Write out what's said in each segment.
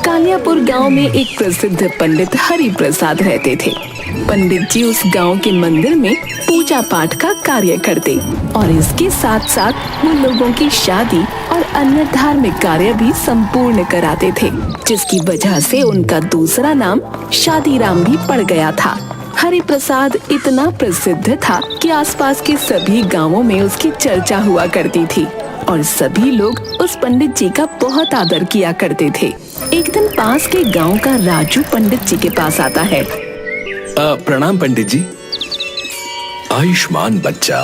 कालियापुर गांव में एक प्रसिद्ध पंडित हरि प्रसाद रहते थे। पंडित जी उस गांव के मंदिर में पूजा पाठ का कार्य करते और इसके साथ साथ वो लोगों की शादी और अन्य धार्मिक कार्य भी संपूर्ण कराते थे, जिसकी वजह से उनका दूसरा नाम शादीराम भी पड़ गया था। हरि प्रसाद इतना प्रसिद्ध था कि आसपास के सभी गांवों में उसकी चर्चा हुआ करती थी और सभी लोग उस पंडित जी का बहुत आदर किया करते थे। एक दिन पास के गांव का राजू पंडित जी के पास आता है। प्रणाम पंडित जी। आयुष्मान बच्चा।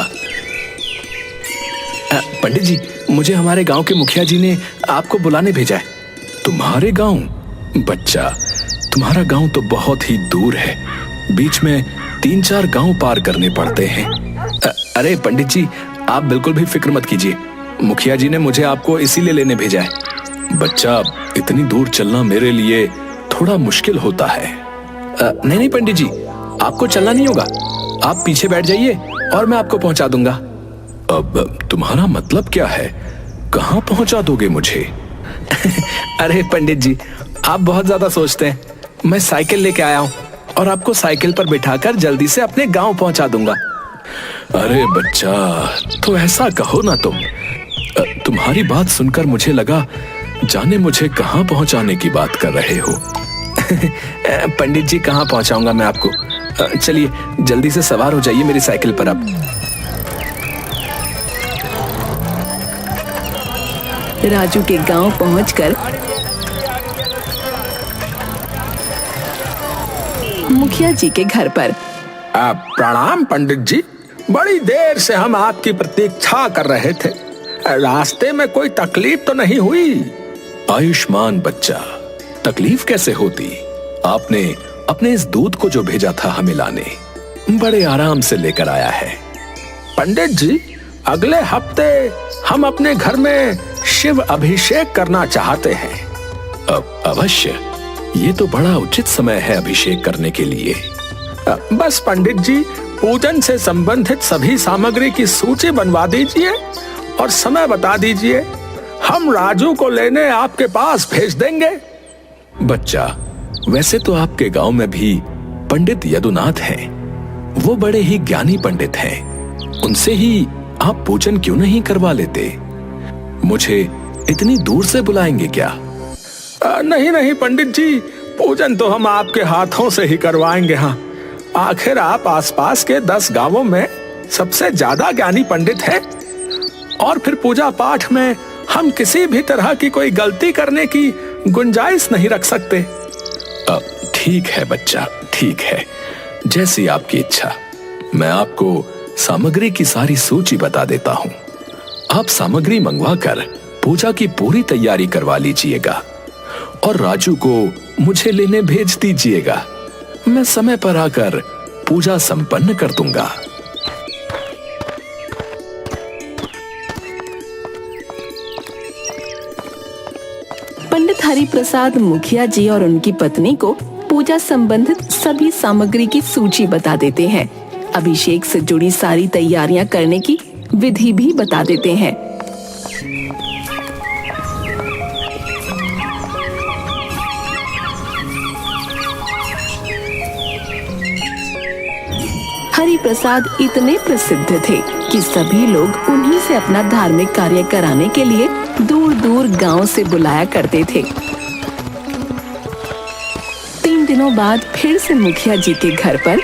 पंडित जी, मुझे हमारे गांव के मुखिया जी ने आपको बुलाने भेजा है। तुम्हारे गांव? बच्चा, तुम्हारा गांव तो बहुत ही दूर है, बीच में 3-4 गांव पार करने पड़ते हैं। अरे पंडित जी, आप बिल्कुल भी फिक्र मत कीजिए, मुखिया जी ने मुझे आपको इसीलिए लेने भेजा है। बच्चा, इतनी दूर चलना मेरे लिए थोड़ा मुश्किल होता है। नहीं पंडित जी, आपको चलना नहीं होगा, आप पीछे बैठ जाइए और मैं आपको पहुंचा दूंगा। अब तुम्हारा मतलब क्या है? कहाँ पहुंचा दोगे मुझे? अरे पंडित जी, आप बहुत ज्यादा सोचते हैं। मैं साइकिल लेके आया हूँ और आपको साइकिल पर बिठाकर जल्दी से अपने गांव पहुंचा दूंगा। अरे बच्चा, तो ऐसा कहो ना तुम। तुम्हारी बात सुनकर मुझे लगा जाने मुझे कहाँ पहुंचाने की बात कर रहे हो। पंडित जी, कहाँ पहुंचाऊंगा मैं आपको? चलिए जल्दी से सवार हो जाइए मेरी साइकिल पर। अब राजू के गांव पहुंचकर मुखिया जी के घर पर। प्रणाम पंडित जी, बड़ी देर से हम आपकी प्रतीक्षा कर रहे थे। रास्ते में कोई तकलीफ तो नहीं हुई? आयुष्मान बच्चा, तकलीफ कैसे होती? आपने अपने इस दूध को जो भेजा था हमें लाने, बड़े आराम से लेकर आया है। पंडित जी, अगले हफ्ते हम अपने घर में शिव अभिषेक करना चाहते हैं। अब अवश्य, ये तो बड़ा उचित समय है अभिषेक करने के लिए। बस पंडित जी, पूजन से संबंधित सभी सामग्री की सूची बनवा दीजिए और समय बता दीजिए, हम राजू को लेने आपके पास भेज देंगे। बच्चा, वैसे तो आपके गांव में भी पंडित यदुनाथ हैं, वो बड़े ही ज्ञानी पंडित हैं। उनसे ही आप पूजन क्यों नहीं करवा लेते? मुझे इतनी दूर से बुलाएंगे क्या? नहीं पंडित जी, पूजन तो हम आपके हाथों से ही करवाएंगे। हाँ, आखिर आप आसपास के 10 गांवों में सबसे ज्यादा ज्ञानी पंडित हैं और फिर पूजा पाठ में हम किसी भी तरह की कोई गलती करने की गुंजाइश नहीं रख सकते। ठीक है बच्चा, ठीक है, जैसी आपकी इच्छा। मैं आपको सामग्री की सारी सूची बता देता हूँ। आप सामग्री मंगवा कर पूजा की पूरी तैयारी करवा लीजिएगा और राजू को मुझे लेने भेज दीजिएगा। मैं समय पर आकर पूजा संपन्न कर दूंगा। पंडित हरि प्रसाद मुखिया जी और उनकी पत्नी को पूजा संबंधित सभी सामग्री की सूची बता देते हैं। अभिषेक से जुड़ी सारी तैयारियां करने की विधि भी बता देते हैं। हरि प्रसाद इतने प्रसिद्ध थे कि सभी लोग उन्हीं से अपना धार्मिक कार्य कराने के लिए दूर दूर गांव से बुलाया करते थे। 3 दिनों बाद फिर से मुखिया जी के घर पर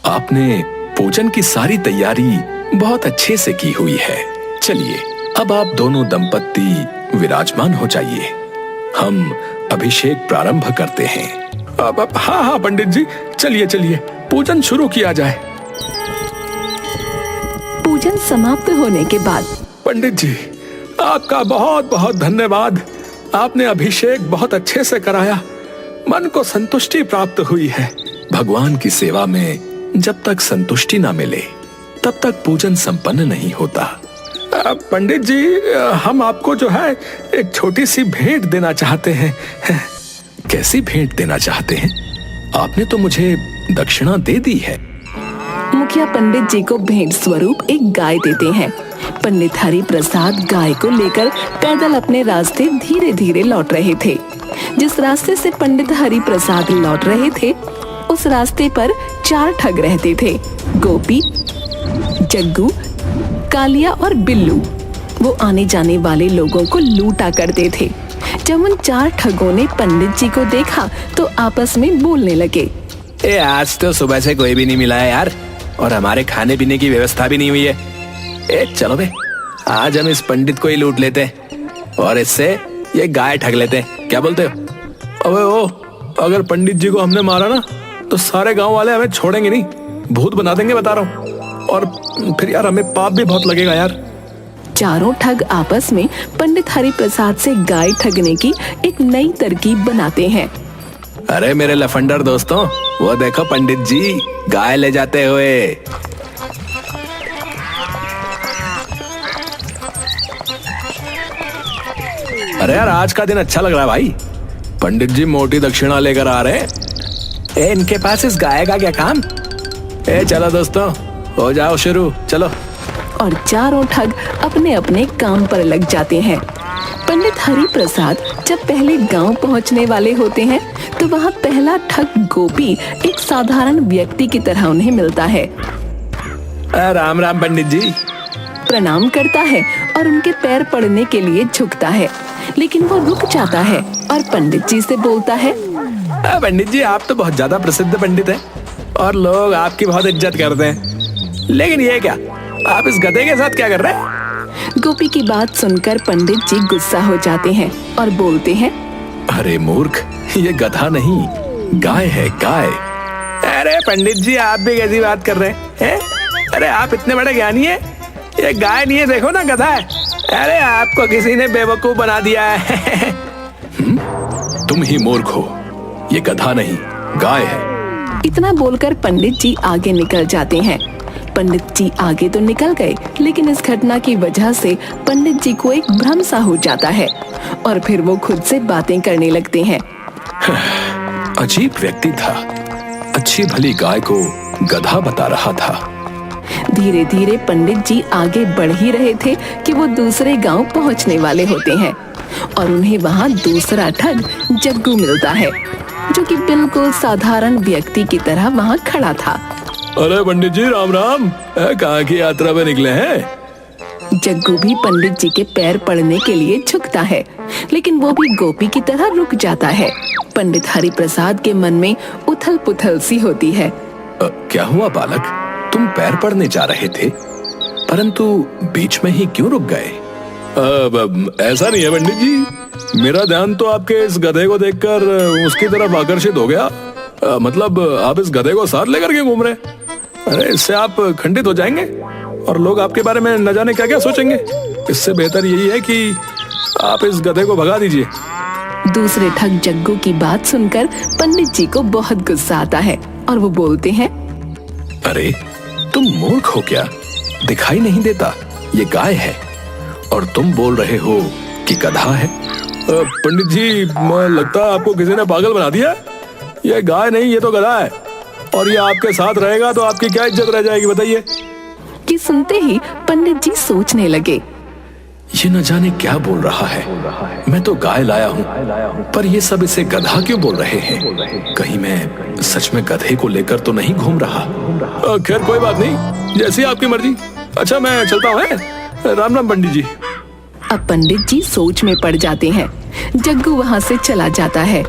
आपने पूजन की सारी तैयारी बहुत अच्छे से की हुई है। चलिए, अब आप दोनों दंपत्ति विराजमान हो जाइए। हम अभिषेक प्रारंभ करते हैं। हाँ पंडित जी, चलिए पूजन शुरू किया जाए। पूजन समाप्त होने के बाद पंडित जी, आपका बहुत बहुत धन्यवाद। आपने अभिषेक बहुत अच्छे से कराया, मन को संतुष्टि प्राप्त हुई है। भगवान की सेवा में जब तक संतुष्टि ना मिले तब तक पूजन संपन्न नहीं होता। पंडित जी, हम आपको जो है एक छोटी सी भेंट देना चाहते हैं। कैसी भेंट देना चाहते हैं? आपने तो मुझे दक्षिणा दे दी है। मुखिया पंडित जी को भेंट स्वरूप एक गाय देते हैं। पंडित हरि प्रसाद गाय को लेकर पैदल अपने रास्ते धीरे धीरे लौट रहे थे। जिस रास्ते से पंडित हरि प्रसाद लौट रहे थे उस रास्ते पर 4 ठग रहते थे, गोपी, जग्गू, कालिया और बिल्लू। वो आने जाने वाले लोगों को लूटा करते थे। जब उन 4 ठगों ने पंडित जी को देखा तो आपस में बोलने लगे, आज तो सुबह से कोई भी नहीं मिला है यार, और हमारे खाने पीने की व्यवस्था भी नहीं हुई है। चलो बे, आज हम इस पंडित को ही लूट लेते हैं और इससे ये गाय ठग लेते हैं, क्या बोलते हो? अबे ओ, अगर पंडित जी को हमने मारा ना तो सारे गांव वाले हमें छोड़ेंगे नहीं, भूत बना देंगे, बता रहा हूँ। और फिर यार हमें पाप भी बहुत लगेगा यार। चारों ठग आपस में पंडित हरि प्रसाद से गाय ठगने की एक नई तरकीब बनाते हैं। अरे मेरे लफंडर दोस्तों, वो देखो पंडित जी गाय ले जाते हुए। अरे यार आज का दिन अच्छा लग रहा है भाई, पंडित जी मोटी दक्षिणा लेकर आ रहे हैं। इनके पास इस गाय का क्या काम? चलो दोस्तों, हो जाओ शुरू, चलो। और चारों ठग अपने अपने काम पर लग जाते हैं। पंडित हरि प्रसाद जब पहले गांव पहुंचने वाले होते हैं तो वहां पहला ठग गोपी एक साधारण व्यक्ति की तरह उन्हें मिलता है। राम राम पंडित जी। प्रणाम करता है और उनके पैर पड़ने के लिए झुकता है, लेकिन वो रुक जाता है और पंडित जी से बोलता है, पंडित जी आप तो बहुत ज्यादा प्रसिद्ध पंडित हैं और लोग आपकी बहुत इज्जत करते हैं, लेकिन ये क्या, आप इस गधे के साथ क्या कर रहे हैं? गोपी की बात सुनकर पंडित जी गुस्सा हो जाते हैं और बोलते हैं, अरे मूर्ख, ये गधा नहीं गाय है, गाय। अरे पंडित जी आप भी कैसी बात कर रहे हैं? अरे आप इतने बड़े ज्ञानी हैं, ये गाय नहीं है, देखो ना गधा है। अरे आपको किसी ने बेवकूफ बना दिया है। तुम ही मूर्ख हो, ये गधा नहीं गाय है। इतना बोलकर पंडित जी आगे निकल जाते हैं। पंडित जी आगे तो निकल गए, लेकिन इस घटना की वजह से पंडित जी को एक भ्रम सा हो जाता है और फिर वो खुद से बातें करने लगते हैं। अजीब व्यक्ति था, अच्छी भली गाय को गधा बता रहा था। धीरे धीरे पंडित जी आगे बढ़ ही रहे थे कि वो दूसरे गांव पहुंचने वाले होते हैं और उन्हें वहां दूसरा ठग जग्गू मिलता है, जो कि बिल्कुल साधारण व्यक्ति की तरह वहां खड़ा था। अरे पंडित जी राम राम, कहाँ की यात्रा पे निकले हैं? जग्गू भी पंडित जी के पैर पड़ने के लिए झुकता है, लेकिन वो भी गोपी की तरह रुक जाता है। पंडित हरि प्रसाद के मन में उथल पुथल सी होती है। क्या हुआ बालक, तुम पैर पड़ने जा रहे थे, परंतु बीच में ही क्यों रुक गए? ऐसा नहीं है पंडित जी, मेरा ध्यान तो आपके इस गधे को देखकर उसकी तरफ आकर्षित हो गया। मतलब आप इस गधे को साथ लेकर के घूम रहे हैं। अरे इससे आप खंडित हो जाएंगे और लोग आपके बारे में न जाने क्या क्या सोचेंगे। इससे बेहतर यही है कि आप इस गधे को भगा दीजिए। दूसरे ठग जग्गू की बात सुनकर पंडित जी को बहुत गुस्सा आता है और वो बोलते हैं, अरे तुम मूर्ख हो क्या, दिखाई नहीं देता ये गाय है और तुम बोल रहे हो कि गधा है? पंडित जी लगता है आपको किसी ने पागल बना दिया। ये गाय नहीं, ये तो गधा है और ये आपके साथ रहेगा तो आपकी क्या इज्जत रह जाएगी बताइए। कि सुनते ही पंडित जी सोचने लगे, ये न जाने क्या बोल रहा है। मैं तो गाय लाया हूँ, पर ये सब इसे गधा क्यों बोल रहे हैं? कहीं मैं सच में गधे को लेकर तो नहीं घूम रहा। खैर कोई बात नहीं, जैसी आपकी मर्जी। अच्छा मैं चलता हूँ। राम राम पंडित जी। अब पंडित जी सोच में पड़ जाते हैं। जग्गू वहाँ से चला जाता है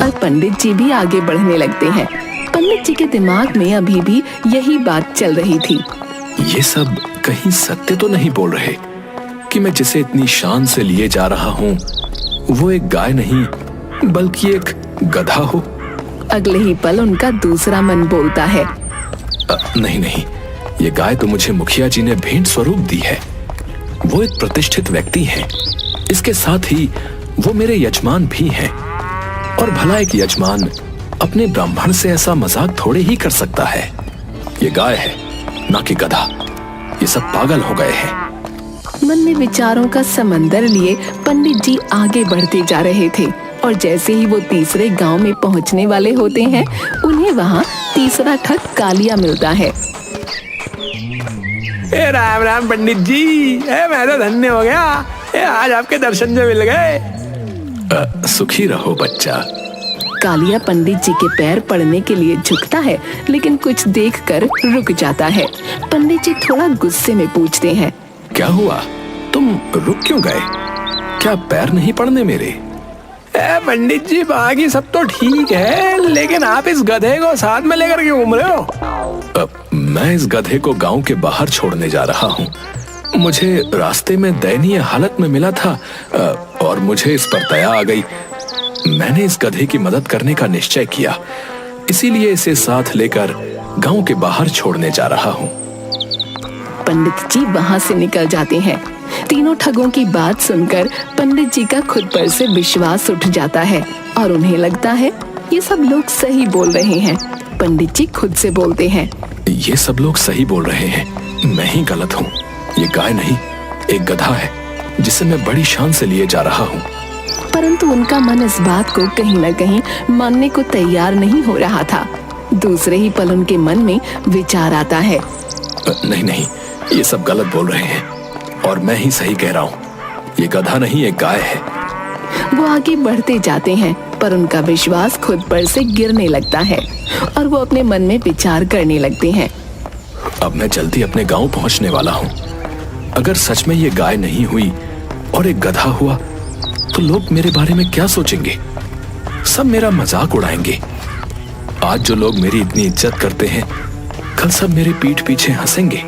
और पंडित जी भी आगे बढ़ने लगते हैं। पंडित जी के दिमाग में अभी भी यही बात चल रही थी। ये सब कहीं सत्य तो नहीं बोल रहे कि मैं जिसे इतनी शान से लिए जा रहा हूँ वो एक गाय नहीं बल्कि एक गधा हो। अगले ही पल उनका दूसरा मन बोलता है, नहीं नहीं, ये गाय तो मुझे मुखिया जी ने भेंट स्वरूप दी है। वो एक प्रतिष्ठित व्यक्ति हैं। इसके साथ ही वो मेरे यजमान भी हैं। और भला एक यजमान अपने ब्राह्मण से ऐसा मजाक थोड़े ही कर सकता है। ये गाय है ना कि गधा। ये सब पागल हो गए हैं। मन में विचारों का समंदर लिए पंडित जी आगे बढ़ते जा रहे थे और जैसे ही वो तीसरे गांव में पहुंचने वाले होते हैं, उन्हें वहां तीसरा ठग कालिया मिलता है। ए राम राम पंडित जी, मैं तो धन्य हो गया। आज आपके दर्शन जो मिल गए। सुखी रहो बच्चा। कालिया पंडित जी के पैर पड़ने के लिए झुकता है, लेकिन कुछ देखकर रुक जाता है। पंडित जी थोड़ा गुस्से में पूछते हैं, क्या हुआ? तुम रुक क्यों गए? क्या पैर नहीं पड़ने मेरे? पंडित जी, बाकी सब तो ठीक है, लेकिन आप इस गधे को साथ में लेकर क्यों घूम रहे हो? मैं इस गधे को गांव के बाहर छोड़ने जा रहा हूँ। मुझे रास्ते में दयनीय हालत में मिला था और मुझे इस पर दया आ गई। मैंने इस गधे की मदद करने का निश्चय किया, इसीलिए इसे साथ लेकर गांव के बाहर छोड़ने जा रहा हूँ। पंडित जी वहां से निकल जाते हैं। तीनों ठगों की बात सुनकर पंडित जी का खुद पर से विश्वास उठ जाता है और उन्हें लगता है ये सब लोग सही बोल रहे हैं। पंडित जी खुद से बोलते हैं, ये सब लोग सही बोल रहे हैं, मैं ही गलत हूँ। ये गाय नहीं, एक गधा है जिसे मैं बड़ी शान से लिए जा रहा हूँ। परंतु उनका मन इस बात को कहीं न कहीं मानने को तैयार नहीं हो रहा था। दूसरे ही पल उनके मन में विचार आता है, नहीं नहीं, ये सब गलत बोल रहे हैं और मैं ही सही कह रहा हूँ। ये गधा नहीं, एक गाय है। वो आगे बढ़ते जाते हैं, पर उनका विश्वास खुद पर से गिरने लगता है और वो अपने मन में विचार करने लगते हैं, अब मैं जल्दी अपने गांव पहुंचने वाला हूँ। अगर सच में ये गाय नहीं हुई और एक गधा हुआ तो लोग मेरे बारे में क्या सोचेंगे? सब मेरा मजाक उड़ाएंगे। आज जो लोग मेरी इतनी इज्जत करते हैं, कल सब मेरे पीठ पीछे हंसेंगे।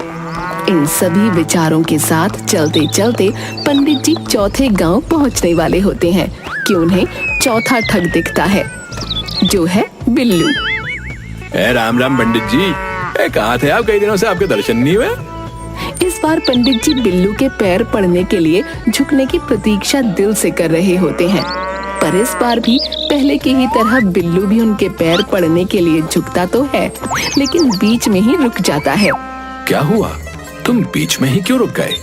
इन सभी विचारों के साथ चलते चलते पंडित जी चौथे गांव पहुंचने वाले होते हैं कि उन्हें चौथा ठग दिखता है, जो है बिल्लू। राम राम पंडित जी, कहाँ थे आप? कई दिनों से आपके दर्शन नहीं हुए। इस बार पंडित जी बिल्लू के पैर पड़ने के लिए झुकने की प्रतीक्षा दिल से कर रहे होते हैं, पर इस बार भी पहले की ही तरह बिल्लू भी उनके पैर पड़ने के लिए झुकता तो है, लेकिन बीच में ही रुक जाता है। क्या हुआ? तुम बीच में ही क्यों रुक गए?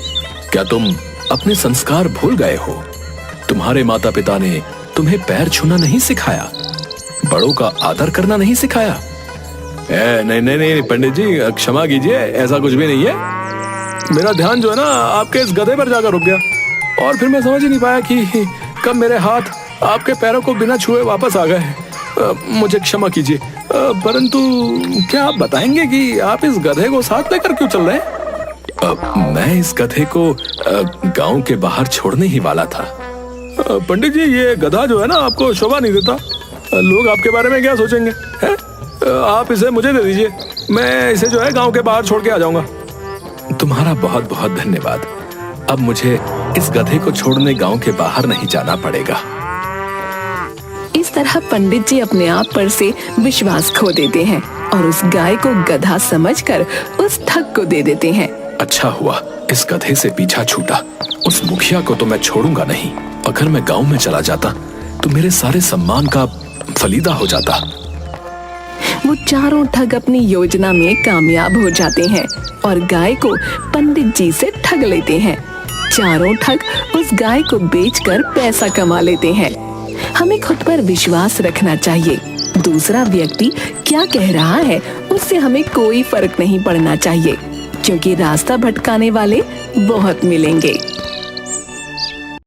क्या तुम अपने संस्कार भूल गए हो? तुम्हारे माता पिता ने तुम्हें पैर छूना नहीं सिखाया, बड़ों का आदर करना नहीं सिखाया? नहीं नहीं नहीं पंडित जी, क्षमा कीजिए, ऐसा कुछ भी नहीं है। मेरा ध्यान जो है ना आपके इस गधे पर जाकर रुक गया और फिर मैं समझ ही नहीं पाया कि कब मेरे हाथ आपके पैरों को बिना छुए वापस आ गए। मुझे क्षमा कीजिए, परंतु क्या आप बताएंगे कि आप इस गधे को साथ लेकर क्यों चल रहे हैं? मैं इस गधे को गांव के बाहर छोड़ने ही वाला था। पंडित जी, ये गधा जो है ना आपको शोभा नहीं देता। लोग आपके बारे में क्या सोचेंगे? है? आप इसे मुझे दे दीजिए, मैं इसे जो है गांव के बाहर छोड़ के आ जाऊंगा। तुम्हारा बहुत बहुत धन्यवाद। अब मुझे इस गधे को छोड़ने गांव के बाहर नहीं जाना पड़ेगा। इस तरह पंडित जी अपने आप पर से विश्वास खो देते हैं और उस गाय को गधा समझकर उस ठग को दे देते हैं। अच्छा हुआ इस गधे से पीछा छूटा। उस मुखिया को तो मैं छोड़ूंगा नहीं। अगर मैं गांव में चला जाता तो मेरे सारे सम्मान का फलीदा हो जाता। वो चारों ठग अपनी योजना में कामयाब हो जाते हैं और गाय को पंडित जी से ठग लेते हैं। चारों ठग उस गाय को बेचकर पैसा कमा लेते हैं। हमें खुद पर विश्वास रखना चाहिए। दूसरा व्यक्ति क्या कह रहा है उससे हमें कोई फर्क नहीं पड़ना चाहिए, क्योंकि रास्ता भटकाने वाले बहुत मिलेंगे।